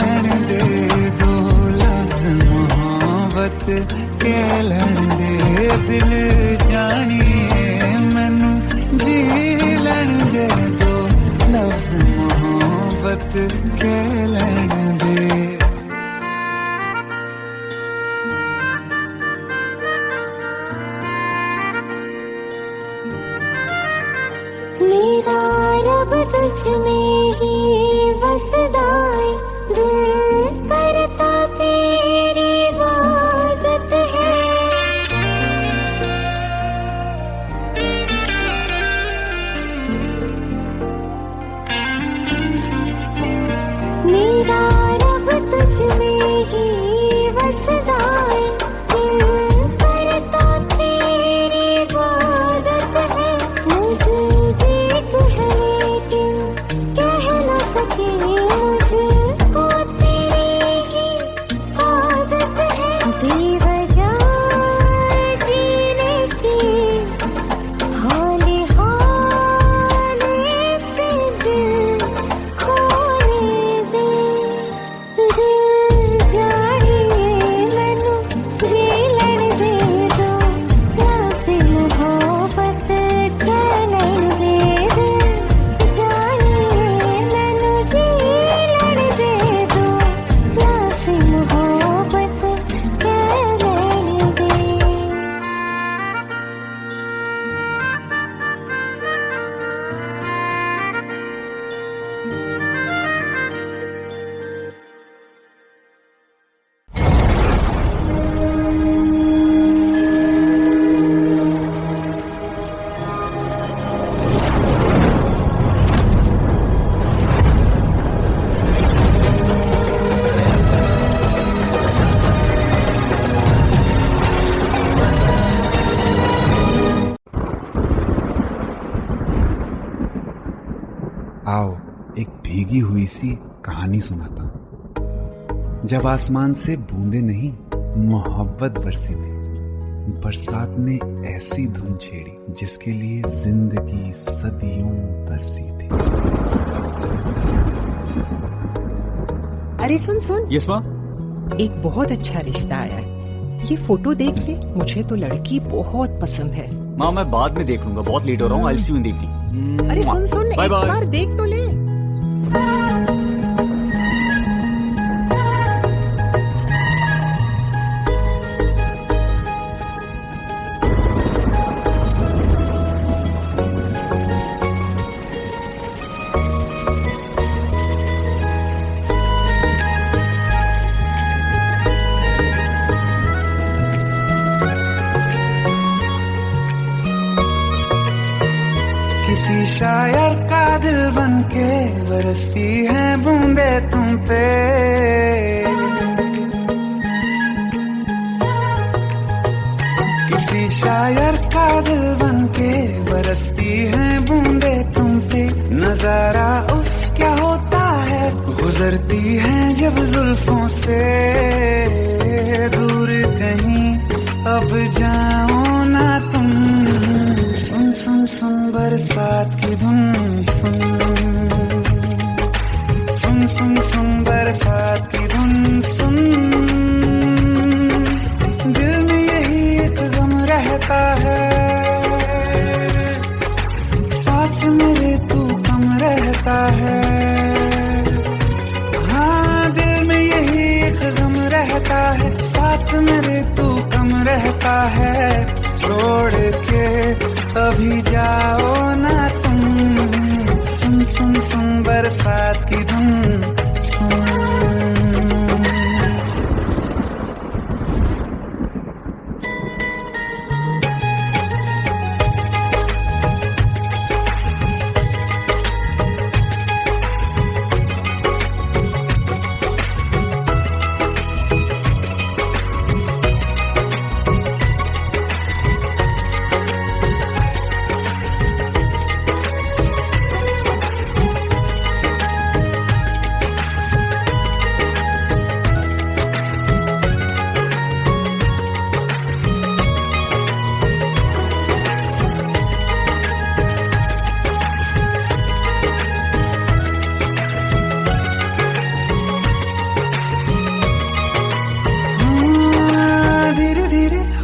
लैन दे दो लफ्ज़ मोहब्बत कह लैन दे दिल जानिए मैनू जी लैन दे दो लफ्ज़ मोहब्बत कह लैन दे मेरा रब तुझ में ही बसदा है दिल करता तेरी इबादत है मेरा रब तुझ में ही बसदा है दिल करता तेरी इबादत है मुझे देख है लेकिन कह न सके मुझको तेरी ही आदत है बेवजह जीने की हौले हौले से दिल खोने दे दिल जानिए मैनू जी लैन दे दो लफ्ज़ मोहब्बत कह लैन दे दिल जानिए मैनू जी लैन दे दो लफ्ज़ मोहब्बत कह लैन दे आओ एक भीगी हुई सी कहानी सुनाता हूं। जब आसमान से बूंदे नहीं मोहब्बत बरसी थी बरसात ने ऐसी धुन छेड़ी जिसके लिए जिंदगी सदियों तरसी थी। अरे सुन सुन यस माँ एक बहुत अच्छा रिश्ता आया है ये फोटो देख ले मुझे तो लड़की बहुत पसंद है माँ मैं बाद में देख लूंगा बहुत लेट हो रहा हूँ आई सी यू इन द इवनिंग अरे सुन सुन बाय एक बाय बार देख तो ले किसी शायर का दिल बनके बरसती है बूंदे तुम पे किसी शायर का दिल बरसती हैं बूंदे तुम पे, नजारा उफ क्या होता है, गुजरती हैं जब जुल्फों से दूर कहीं, अब जाओ ना तुम। सुन सुन सुन बरसात की धुन, सुन सुन सुन सुन बरसात की धुन, सुन। दिल में यही एक गम रहता है, साथ मेरे तू कम रहता है। हाँ दिल में यही एक गम रहता है, साथ मेरे तू कम रहता है। छोड़ के अभी जाओ ना तुम, सुन सुन सुन बरसात की धुन, सुन।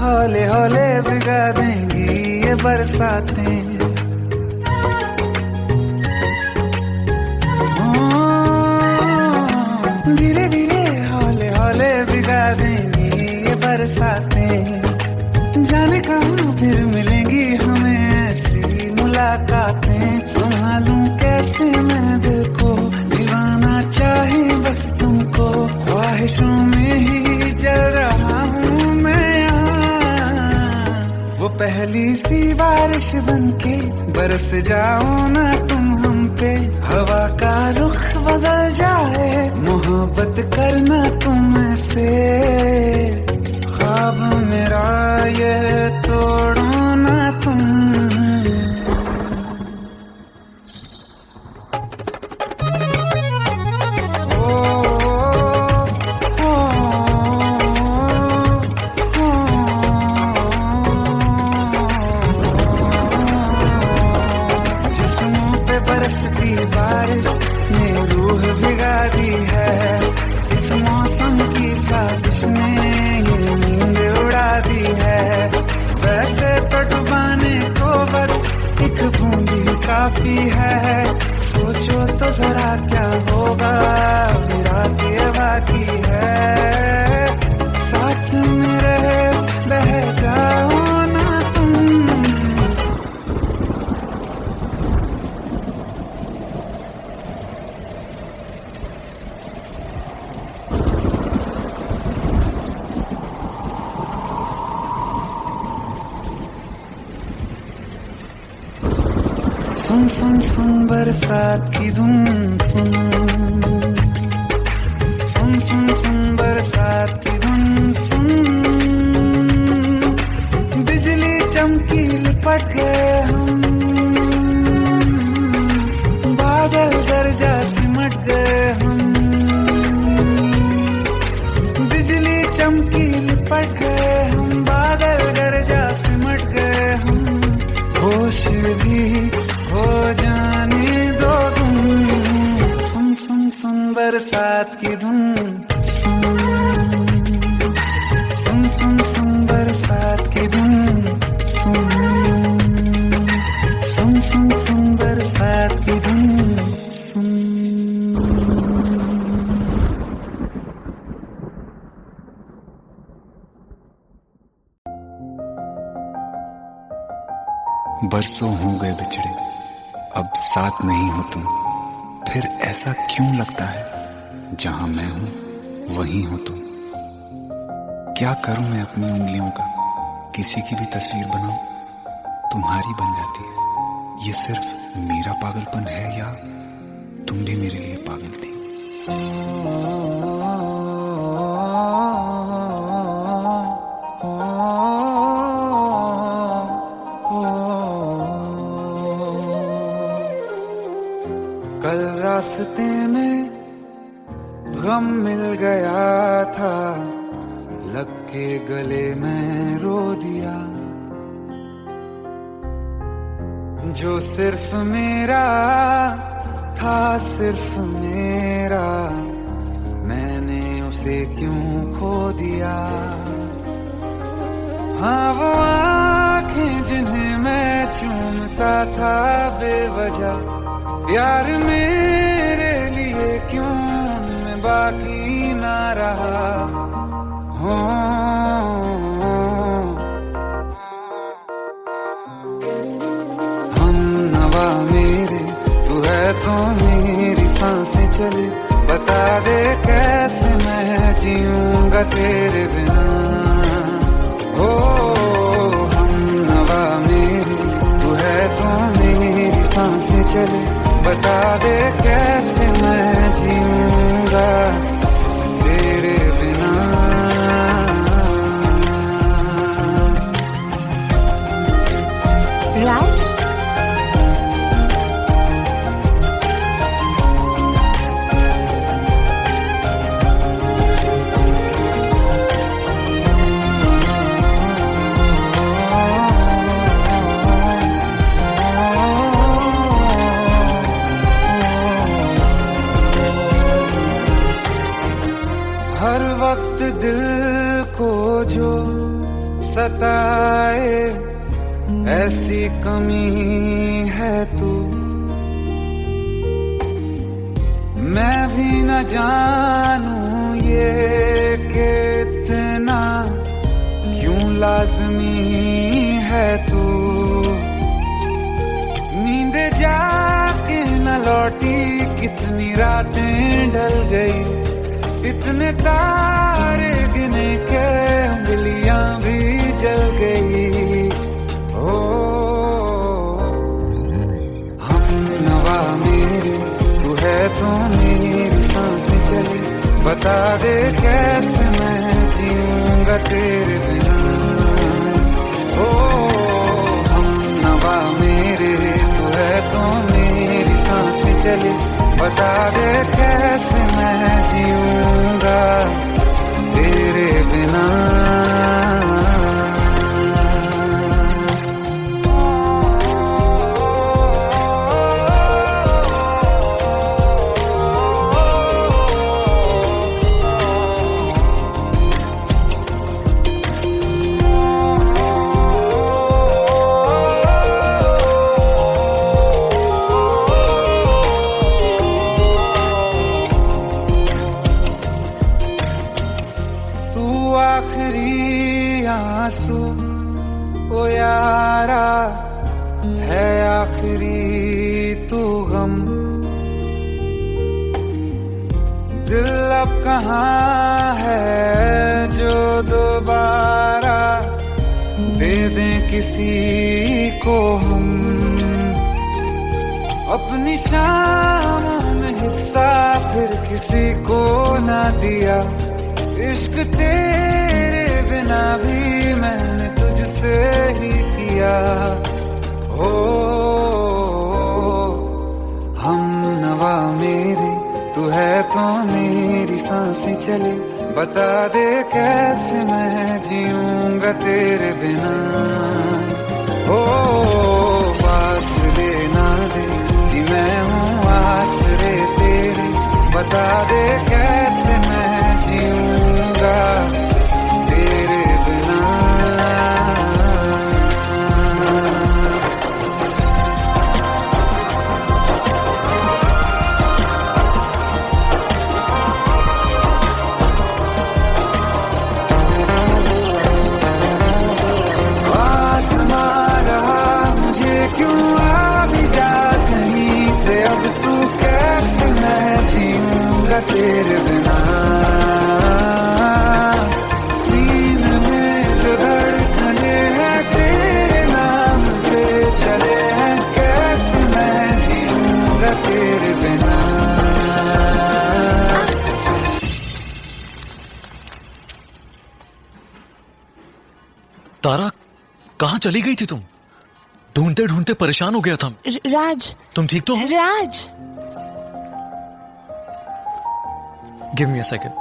हौले हौले भिगा देंगी ये बरसातें, धीरे धीरे हौले हौले भिगा देंगी ये बरसातें। जाने कहाँ फिर मिलेंगी हमें ऐसी मुलाकातें, संभालूं कैसे मैं दिल को, दीवाना चाहे बस तुमको, ख्वाहिशों में ही जल रहा हूँ मैं। वो पहली सी बारिश बनके बरस जाओ ना तुम हम पे, हवा का रुख बदल जाए, मोहब्बत करना तुम से, ख्वाब मेरा ये तोड़ो ना तुम। बरसती बारिश ने रूह भिगा दी है, इस मौसम की साजिश ने ये नींद उड़ा दी है। वैसे तो डुबाने को बस एक बूंद ही काफी है, सोचो तो जरा क्या होगा, रात ये बाकी है। साथ मेरे बह जाओ ना तुम, सुन सुन सुन बरसात की धुन, सुन सुन सुन सुन बरसात की धुन, सुन। बिजली चमकी लिपट गए हम, बादल गरजा सिमट गए हम, बिजली चमकी लिपट गए हम, बादल गरजा सिमट गए हम। होश भी हो जाने दो तुम, सुन सुन सुन बरसात की धुन, सुन सुन सुन सुन बरसात की धुन, सुन सुन सुन सुन बरसात की धुन, सुन। बरसों हो गए बिछड़े, अब साथ नहीं हो तुम, फिर ऐसा क्यों लगता है, जहां मैं हूं वहीं हो तुम। क्या करूं मैं अपनी उंगलियों का, किसी की भी तस्वीर बनाऊं, तुम्हारी बन जाती है। ये सिर्फ मेरा पागलपन है या तुम भी मेरे लिए पागल थी। रास्ते में गम मिल गया था, लग के गले में रो दिया। जो सिर्फ मेरा था, सिर्फ मेरा, मैंने उसे क्यों खो दिया। हाँ वो आंखें जिन्हें मैं चूमता था बेवजह, प्यार मेरे लिए क्यों उनमें बाकी ना रहा। हो हम नवा मेरे, तू है तो मेरी सांसें चले, बता दे कैसे मैं जीऊंगा तेरे बिना। हो हम नवा मेरे, तू है तो मेरी सांसें चले, बता दे कैसे मैं जीऊंगा तेरे बिना। राज, हर वक्त दिल को जो सताए, ऐसी कमी है तू। मैं भी न जानूं ये कि इतना क्यों लाज़मी है तू। नींद जाके न लौटी, कितनी रातें ढल गई, इतने तारे गिने के उंगलियां भी जल गई। ओ हम नवा मेरे, तू है तो मेरी सांसें चली, बता दे कैसे मैं जीऊंगा तेरे बिना। ओ हम नवा मेरे, तू है तो मेरी सांसें चली, बता दे कैसे मैं जीऊंगा तेरे बिना। आखिरी आंसू ओ यारा है, आखिरी तू गम। दिल अब कहाँ है जो दोबारा दे दें किसी को हम। अपनी शामों में हिस्सा फिर किसी को ना दिया, इश्क तेरे बिना भी मैंने तुझसे ही किया। हो हम नवा मेरे, तू है तो मेरी सांसें चले, बता दे कैसे मैं जीऊंगा तेरे बिना। हो फासले ना दे कि मैं हूँ आसरे तेरे, बता दे कैसे मैं जीऊंगा तेरे बिना। आसमां रहा मुझे क्यों, आ भी जा कहीं से, अब तू कैसे मैं जीऊंगा तेरे बिना। सीने में जो धड़कने हैं तेरे नाम पे चले हैं, कैसे मैं जीऊंगा तेरे बिना। तारा, कहाँ चली गई थी तुम? ढूंढते ढूंढते परेशान हो गया था। राज, तुम ठीक तो हो? राज, Give me a second.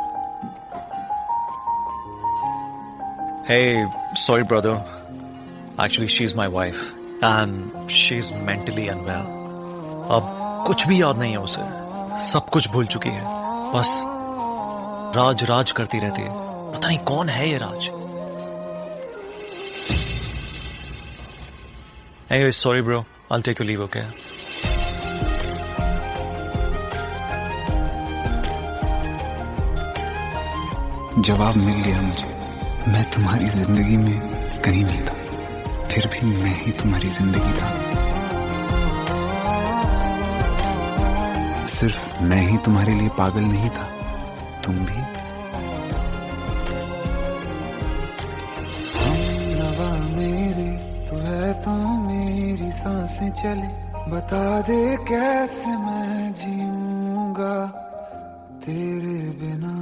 Hey, sorry brother. Actually, she's my wife and she's mentally unwell. अब कुछ भी याद नहीं है उसे. सब कुछ भूल चुकी है. बस राज राज करती रहती है. पता नहीं कौन है ये राज. Anyway, sorry bro. I'll take your leave, okay? जवाब मिल गया मुझे. मैं तुम्हारी जिंदगी में कहीं नहीं था, फिर भी मैं ही तुम्हारी जिंदगी था. सिर्फ मैं ही तुम्हारे लिए पागल नहीं था, तुम भी. हमनवा मेरे तू है तो मेरी सांसें चले. बता दे कैसे मैं जीऊंगा तेरे बिना.